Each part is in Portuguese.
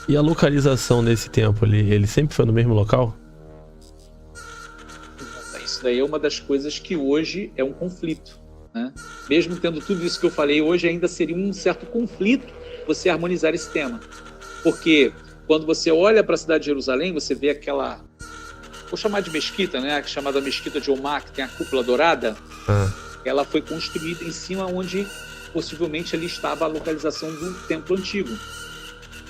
E a localização desse templo ali, ele sempre foi no mesmo local? Isso daí é uma das coisas que hoje é um conflito, né? Mesmo tendo tudo isso que eu falei hoje, ainda seria um certo conflito você harmonizar esse tema. Porque quando você olha para a cidade de Jerusalém, você vê aquela, vou chamar de mesquita, né? A chamada mesquita de Omar, que tem a cúpula dourada. Ela foi construída em cima onde possivelmente ali estava a localização do templo antigo.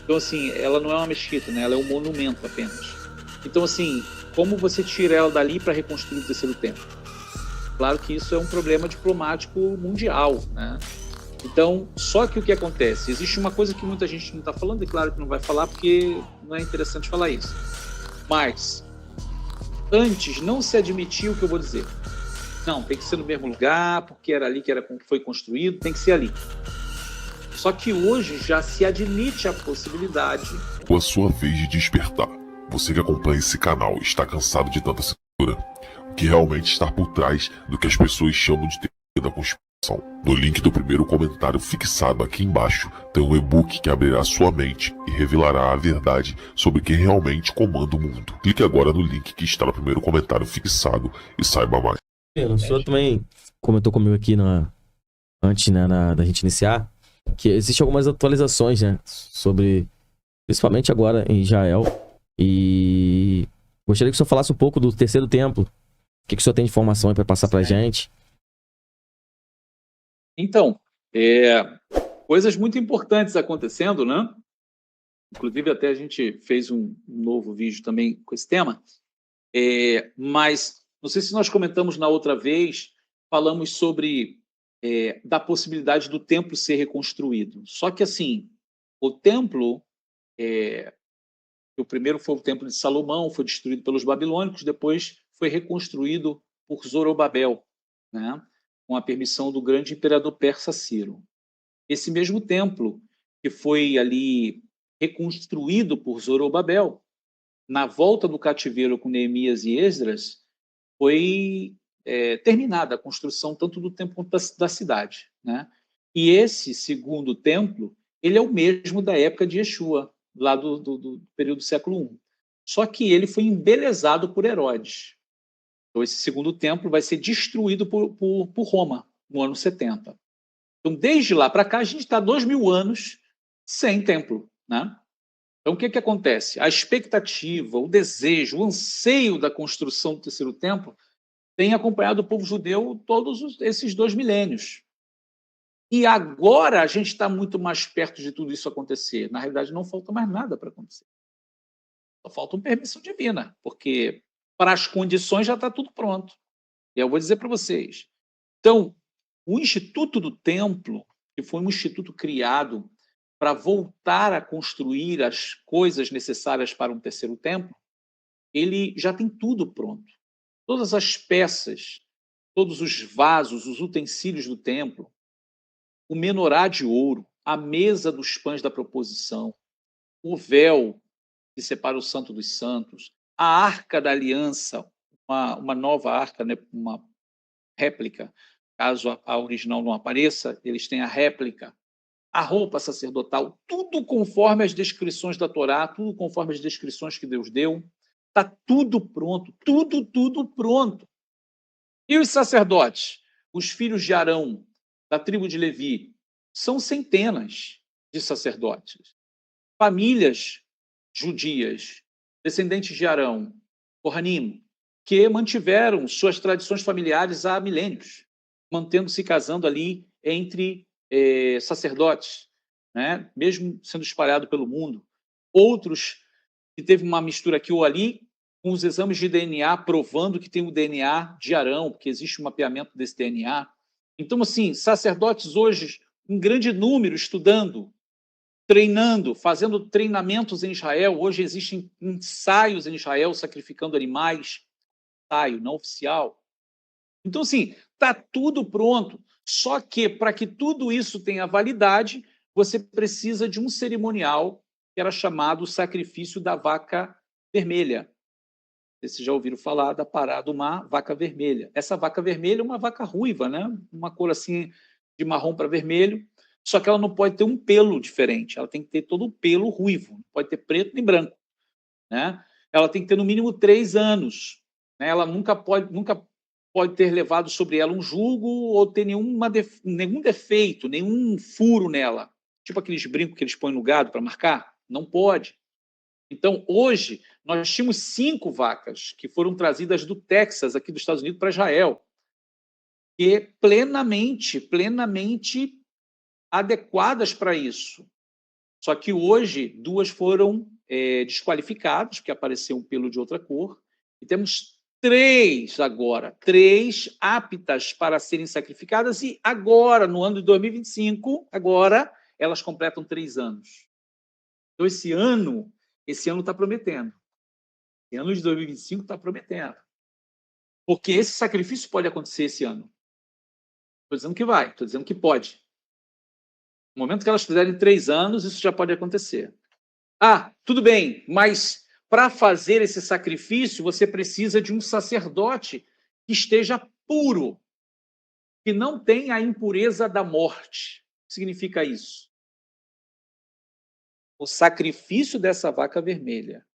Então, assim, ela não é uma mesquita, né? Ela é um monumento apenas. Então, assim, como você tira ela dali para reconstruir o terceiro templo? Claro que isso é um problema diplomático mundial, né? Então, só que o que acontece? Existe uma coisa que muita gente não está falando, e claro que não vai falar porque não é interessante falar isso. Mas, antes não se admitia o que eu vou dizer. Não, tem que ser no mesmo lugar, porque era ali que foi construído, tem que ser ali. Só que hoje já se admite a possibilidade. Com a sua vez de despertar. Você que acompanha esse canal está cansado de tanta censura? O que realmente está por trás do que as pessoas chamam de teoria da conspiração? No link do primeiro comentário fixado aqui embaixo tem um e-book que abrirá sua mente e revelará a verdade sobre quem realmente comanda o mundo. Clique agora no link que está no primeiro comentário fixado e saiba mais. O senhor também comentou comigo aqui antes, né, da gente iniciar, que existem algumas atualizações, né, sobre, principalmente agora em Israel, e gostaria que o senhor falasse um pouco do terceiro templo. O que o senhor tem de informação aí para passar pra gente? Então, coisas muito importantes acontecendo, né? Inclusive até a gente fez um novo vídeo também com esse tema, mas não sei se nós comentamos na outra vez, falamos sobre da possibilidade do templo ser reconstruído. Só que, assim, o templo, o primeiro foi o templo de Salomão, foi destruído pelos babilônicos, depois foi reconstruído por Zorobabel, né, com a permissão do grande imperador persa Ciro. Esse mesmo templo, que foi ali reconstruído por Zorobabel, na volta do cativeiro com Neemias e Esdras, foi terminada a construção tanto do templo quanto da cidade, né? E esse segundo templo, ele é o mesmo da época de Yeshua, lá do período do século I. Só que ele foi embelezado por Herodes. Então, esse segundo templo vai ser destruído por Roma, no ano 70. Então, desde lá para cá, a gente está 2000 anos sem templo, né? Então, o que acontece? A expectativa, o desejo, o anseio da construção do terceiro templo tem acompanhado o povo judeu todos esses 2 milênios. E agora a gente está muito mais perto de tudo isso acontecer. Na realidade, não falta mais nada para acontecer. Só falta uma permissão divina, porque para as condições já está tudo pronto. E eu vou dizer para vocês. Então, o Instituto do Templo, que foi um instituto criado para voltar a construir as coisas necessárias para um terceiro templo, ele já tem tudo pronto. Todas as peças, todos os vasos, os utensílios do templo, o menorá de ouro, a mesa dos pães da proposição, o véu que separa o santo dos santos, a arca da aliança, uma nova arca, né, uma réplica, caso a original não apareça, eles têm a réplica, a roupa sacerdotal, tudo conforme as descrições da Torá, tudo conforme as descrições que Deus deu, está tudo pronto, tudo pronto. E os sacerdotes, os filhos de Arão, da tribo de Levi, são centenas de sacerdotes. Famílias judias, descendentes de Arão, Kohanim, que mantiveram suas tradições familiares há milênios, mantendo-se casando ali entre sacerdotes, né? Mesmo sendo espalhado pelo mundo. Outros que teve uma mistura aqui ou ali, com os exames de DNA provando que tem o DNA de Arão, porque existe um mapeamento desse DNA. Então, assim, sacerdotes hoje, em grande número, estudando, treinando, fazendo treinamentos em Israel. Hoje existem ensaios em Israel sacrificando animais, ensaio não oficial. Então, assim, está tudo pronto. Só que, para que tudo isso tenha validade, você precisa de um cerimonial que era chamado sacrifício da vaca vermelha. Vocês já ouviram falar da pará de uma vaca vermelha. Essa vaca vermelha é uma vaca ruiva, né? Uma cor assim de marrom para vermelho. Só que ela não pode ter um pelo diferente, ela tem que ter todo o pelo ruivo, não pode ter preto nem branco, né? Ela tem que ter no mínimo 3 anos, né? Ela nunca pode ter levado sobre ela um jugo ou ter nenhum defeito, nenhum furo nela, tipo aqueles brincos que eles põem no gado para marcar, não pode. Então, hoje, nós tínhamos 5 vacas que foram trazidas do Texas, aqui dos Estados Unidos, para Israel, e plenamente adequadas para isso. Só que hoje, 2 foram desqualificadas, porque apareceu um pelo de outra cor, e temos 3 agora, 3 aptas para serem sacrificadas, e agora, no ano de 2025, agora, elas completam 3 anos. Então, esse ano está prometendo. Esse ano de 2025 está prometendo. Porque esse sacrifício pode acontecer esse ano. Estou dizendo que vai, estou dizendo que pode. No momento que elas fizerem 3 anos, isso já pode acontecer. Ah, tudo bem, mas para fazer esse sacrifício, você precisa de um sacerdote que esteja puro, que não tenha a impureza da morte. O que significa isso? O sacrifício dessa vaca vermelha,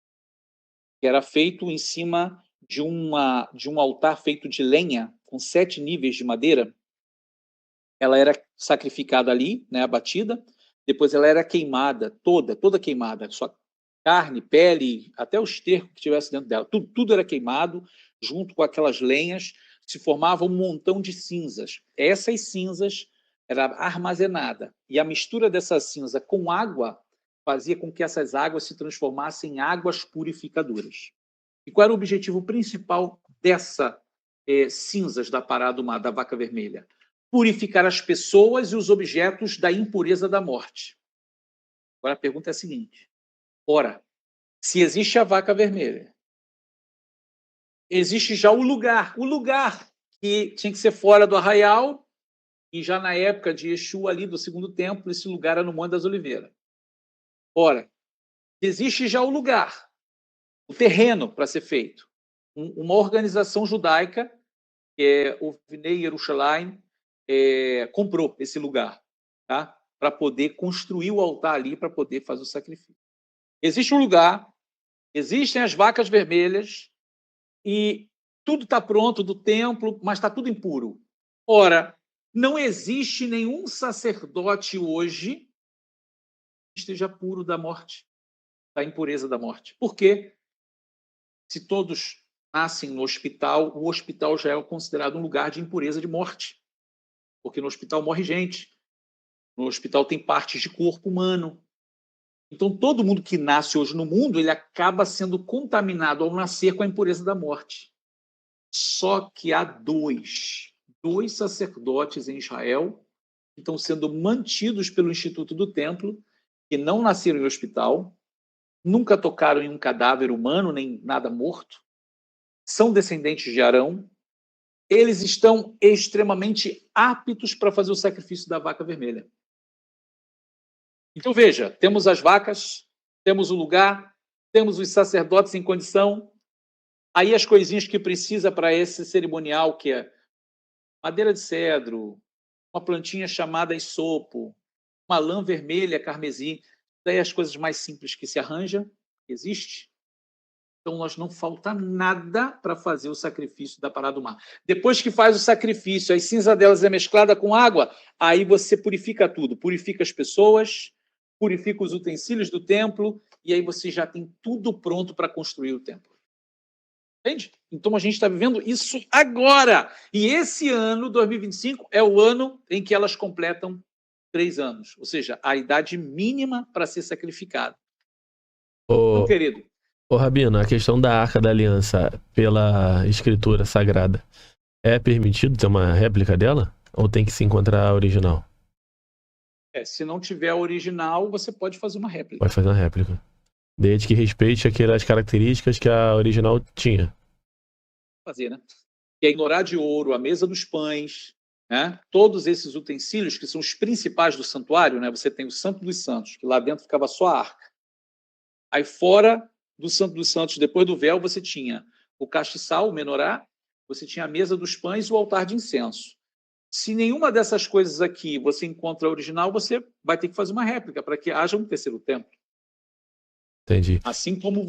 que era feito em cima de um altar feito de lenha, com 7 níveis de madeira, ela era sacrificada ali, né, abatida, depois ela era queimada, toda queimada, sua carne, pele, até o esterco que tivesse dentro dela, tudo era queimado, junto com aquelas lenhas, se formava um montão de cinzas. Essas cinzas eram armazenadas, e a mistura dessa cinza com água fazia com que essas águas se transformassem em águas purificadoras. E qual era o objetivo principal dessas cinzas da parada do mar, da vaca vermelha? Purificar as pessoas e os objetos da impureza da morte. Agora a pergunta é a seguinte: ora, se existe a vaca vermelha, existe já o lugar que tinha que ser fora do arraial, e já na época de Yeshua ali do segundo templo, esse lugar era no Monte das Oliveiras. Ora, existe já o lugar, o terreno para ser feito. Uma organização judaica, que é o Vinei Yerushalayim, comprou esse lugar, tá? Para poder construir o altar ali, para poder fazer o sacrifício. Existe um lugar, existem as vacas vermelhas, e tudo está pronto do templo, mas está tudo impuro. Ora, não existe nenhum sacerdote hoje que esteja puro da morte, da impureza da morte. Por quê? Se todos nascem no hospital, o hospital já é considerado um lugar de impureza de morte. Porque no hospital morre gente, no hospital tem partes de corpo humano. Então, todo mundo que nasce hoje no mundo, ele acaba sendo contaminado ao nascer com a impureza da morte. Só que há dois sacerdotes em Israel que estão sendo mantidos pelo Instituto do Templo, que não nasceram em hospital, nunca tocaram em um cadáver humano, nem nada morto, são descendentes de Arão. Eles estão extremamente aptos para fazer o sacrifício da vaca vermelha. Então, veja, temos as vacas, temos o lugar, temos os sacerdotes em condição, aí as coisinhas que precisa para esse cerimonial, que é madeira de cedro, uma plantinha chamada isopo, uma lã vermelha, carmesim, daí as coisas mais simples que se arranja, que existe. Então, nós não falta nada para fazer o sacrifício da parada do mar. Depois que faz o sacrifício, a cinza delas é mesclada com água, aí você purifica tudo. Purifica as pessoas, purifica os utensílios do templo, e aí você já tem tudo pronto para construir o templo. Entende? Então, a gente está vivendo isso agora. E esse ano, 2025, é o ano em que elas completam 3 anos. Ou seja, a idade mínima para ser sacrificada. Então, querido, Ô Rabino, a questão da Arca da Aliança pela escritura sagrada, é permitido ter uma réplica dela? Ou tem que se encontrar a original? Se não tiver a original, você pode fazer uma réplica. Pode fazer uma réplica. Desde que respeite aquelas características que a original tinha. Fazer, né? Que é ignorar de ouro, a mesa dos pães, né? Todos esses utensílios que são os principais do santuário, né? Você tem o Santo dos Santos, que lá dentro ficava só a arca. Aí fora do Santo dos Santos, depois do véu, você tinha o castiçal, o menorá, você tinha a mesa dos pães e o altar de incenso. Se nenhuma dessas coisas aqui você encontra a original, você vai ter que fazer uma réplica para que haja um terceiro templo. Entendi. Assim como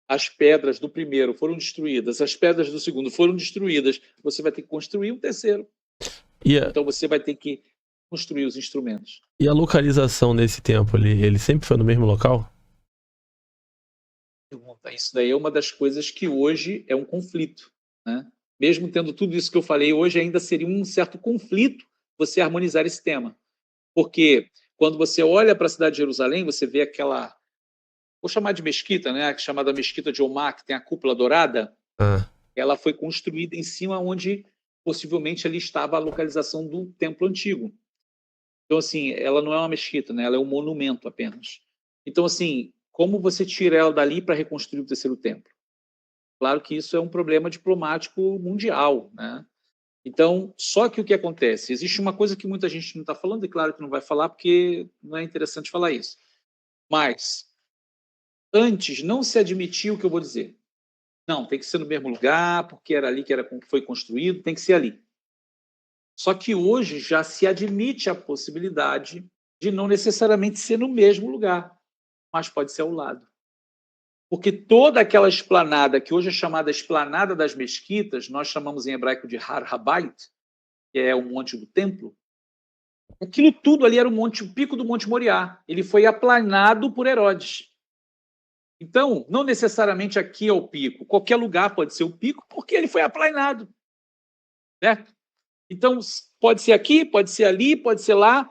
as pedras do primeiro foram destruídas, as pedras do segundo foram destruídas, você vai ter que construir um terceiro. Então você vai ter que construir os instrumentos. E a localização nesse templo, ele sempre foi no mesmo local? Isso daí é uma das coisas que hoje é um conflito, né? Mesmo tendo tudo isso que eu falei, hoje ainda seria um certo conflito você harmonizar esse tema. Porque quando você olha para a cidade de Jerusalém, você vê aquela, vou chamar de mesquita, né? Chamada Mesquita de Omar, que tem a cúpula dourada. Ela foi construída em cima onde possivelmente ali estava a localização do templo antigo. Então, assim, ela não é uma mesquita, né? Ela é um monumento apenas. Então, assim, como você tira ela dali para reconstruir o terceiro templo? Claro que isso é um problema diplomático mundial, né? Então, só que o que acontece? Existe uma coisa que muita gente não está falando, e claro que não vai falar, porque não é interessante falar isso. Mas, antes, não se admitia o que eu vou dizer. Não, tem que ser no mesmo lugar, porque era ali que foi construído, tem que ser ali. Só que hoje já se admite a possibilidade de não necessariamente ser no mesmo lugar, mas pode ser ao lado. Porque toda aquela esplanada, que hoje é chamada Esplanada das Mesquitas, nós chamamos em hebraico de Har Habayit, que é o Monte do Templo, aquilo tudo ali era o pico do Monte Moriá. Ele foi aplanado por Herodes. Então, não necessariamente aqui é o pico. Qualquer lugar pode ser o pico, porque ele foi aplanado. Certo? Então, pode ser aqui, pode ser ali, pode ser lá,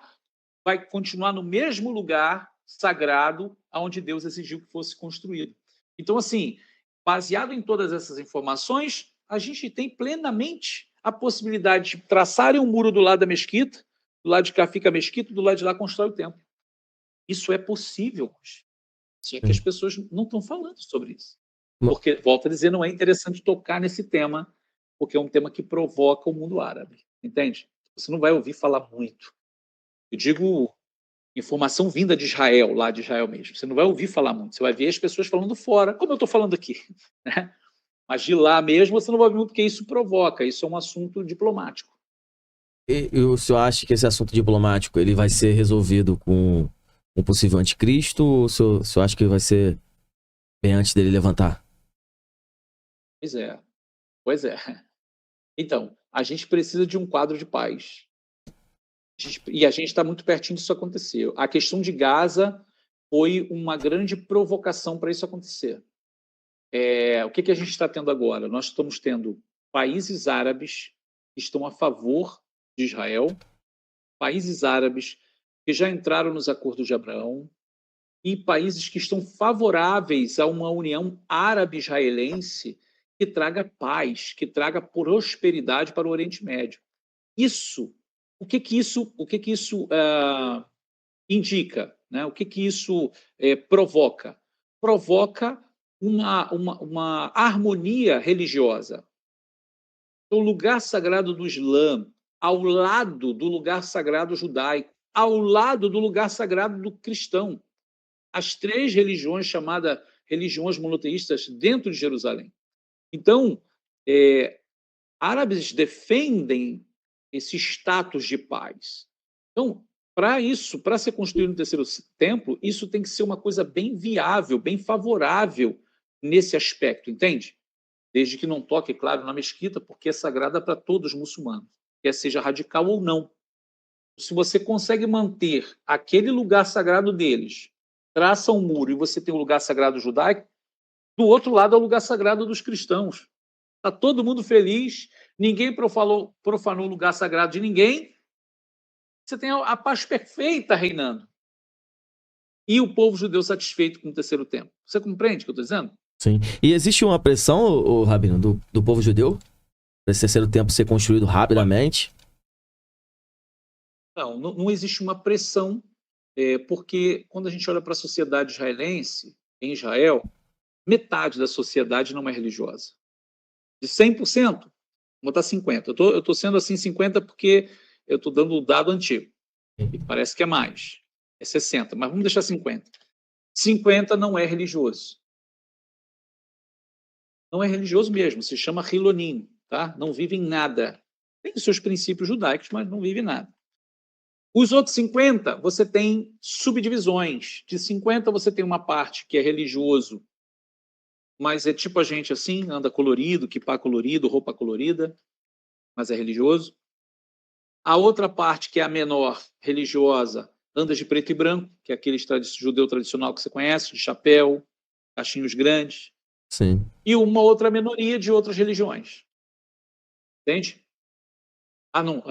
vai continuar no mesmo lugar sagrado onde Deus exigiu que fosse construído. Então, assim, baseado em todas essas informações, a gente tem plenamente a possibilidade de traçarem um muro do lado da mesquita, do lado de cá fica a mesquita, do lado de lá constrói o templo. Isso é possível hoje. Só que as pessoas não estão falando sobre isso. Porque, volto a dizer, não é interessante tocar nesse tema, porque é um tema que provoca o mundo árabe. Entende? Você não vai ouvir falar muito. Eu digo informação vinda de Israel, lá de Israel mesmo. Você não vai ouvir falar muito. Você vai ver as pessoas falando fora, como eu estou falando aqui. Né? Mas de lá mesmo você não vai ouvir muito, porque isso provoca. Isso é um assunto diplomático. E o senhor acha que esse assunto diplomático ele vai ser resolvido com um possível anticristo, ou o senhor acha que vai ser bem antes dele levantar? Pois é. Pois é. Então, a gente precisa de um quadro de paz. E a gente está muito pertinho disso acontecer. A questão de Gaza foi uma grande provocação para isso acontecer. O que a gente está tendo agora? Nós estamos tendo países árabes que estão a favor de Israel, países árabes que já entraram nos acordos de Abraão e países que estão favoráveis a uma união árabe-israelense que traga paz, que traga prosperidade para o Oriente Médio. Isso, o que isso indica? Né? O que isso provoca? Provoca uma harmonia religiosa. O lugar sagrado do Islã, ao lado do lugar sagrado judaico, ao lado do lugar sagrado do cristão. As três religiões chamadas religiões monoteístas dentro de Jerusalém. Então, árabes defendem esse status de paz. Então, para ser construído um terceiro templo, isso tem que ser uma coisa bem viável, bem favorável nesse aspecto, entende? Desde que não toque, claro, na mesquita, porque é sagrada para todos os muçulmanos, quer seja radical ou não. Se você consegue manter aquele lugar sagrado deles, traça um muro e você tem o lugar sagrado judaico, do outro lado é o lugar sagrado dos cristãos. Está todo mundo feliz, ninguém profanou o lugar sagrado de ninguém, você tem a paz perfeita reinando. E o povo judeu satisfeito com o terceiro templo. Você compreende o que eu estou dizendo? Sim. E existe uma pressão, Rabino, do povo judeu para esse terceiro templo ser construído rapidamente? Não existe uma pressão, porque quando a gente olha para a sociedade israelense, em Israel, metade da sociedade não é religiosa. De 100%, vou botar 50%. Eu estou sendo assim 50% porque eu estou dando o dado antigo. E parece que é mais. É 60%, mas vamos deixar 50%. 50% não é religioso. Não é religioso mesmo, se chama Hilonim, tá? Não vive em nada. tem os seus princípios judaicos, mas não vive nada. Os outros 50, você tem subdivisões. De 50, você tem uma parte que é religioso, mas é tipo a gente assim, anda colorido, quipá colorido, roupa colorida, mas é religioso. A outra parte, que é a menor, religiosa, anda de preto e branco, que é aquele judeu tradicional que você conhece, de chapéu, cachinhos grandes. Sim. E uma outra minoria de outras religiões. Entende? Não,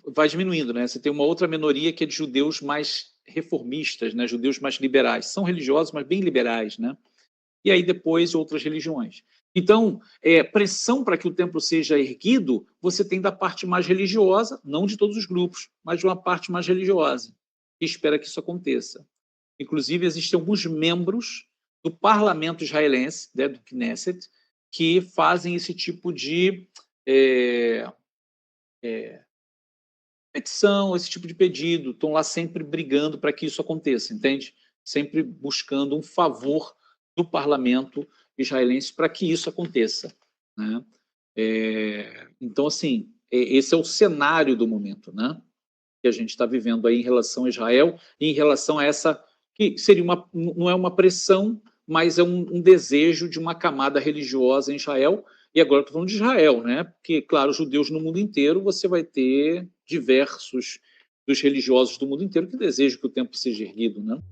vai diminuindo, né? Você tem uma outra minoria que é de judeus mais reformistas, né? Judeus mais liberais. São religiosos, mas bem liberais, né? E aí depois outras religiões. Então, pressão para que o templo seja erguido, você tem da parte mais religiosa, não de todos os grupos, mas de uma parte mais religiosa, que espera que isso aconteça. Inclusive, existem alguns membros do parlamento israelense, né, do Knesset, que fazem esse tipo de petição, esse tipo de pedido, estão lá sempre brigando para que isso aconteça, entende? Sempre buscando um favor do parlamento israelense para que isso aconteça, né? Então, assim, esse é o cenário do momento, né? Que a gente está vivendo aí em relação a Israel e em relação a essa, que seria não é uma pressão, mas é um desejo de uma camada religiosa em Israel. E agora estou falando de Israel, né? Porque, claro, judeus no mundo inteiro, você vai ter diversos dos religiosos do mundo inteiro que desejam que o templo seja erguido, né?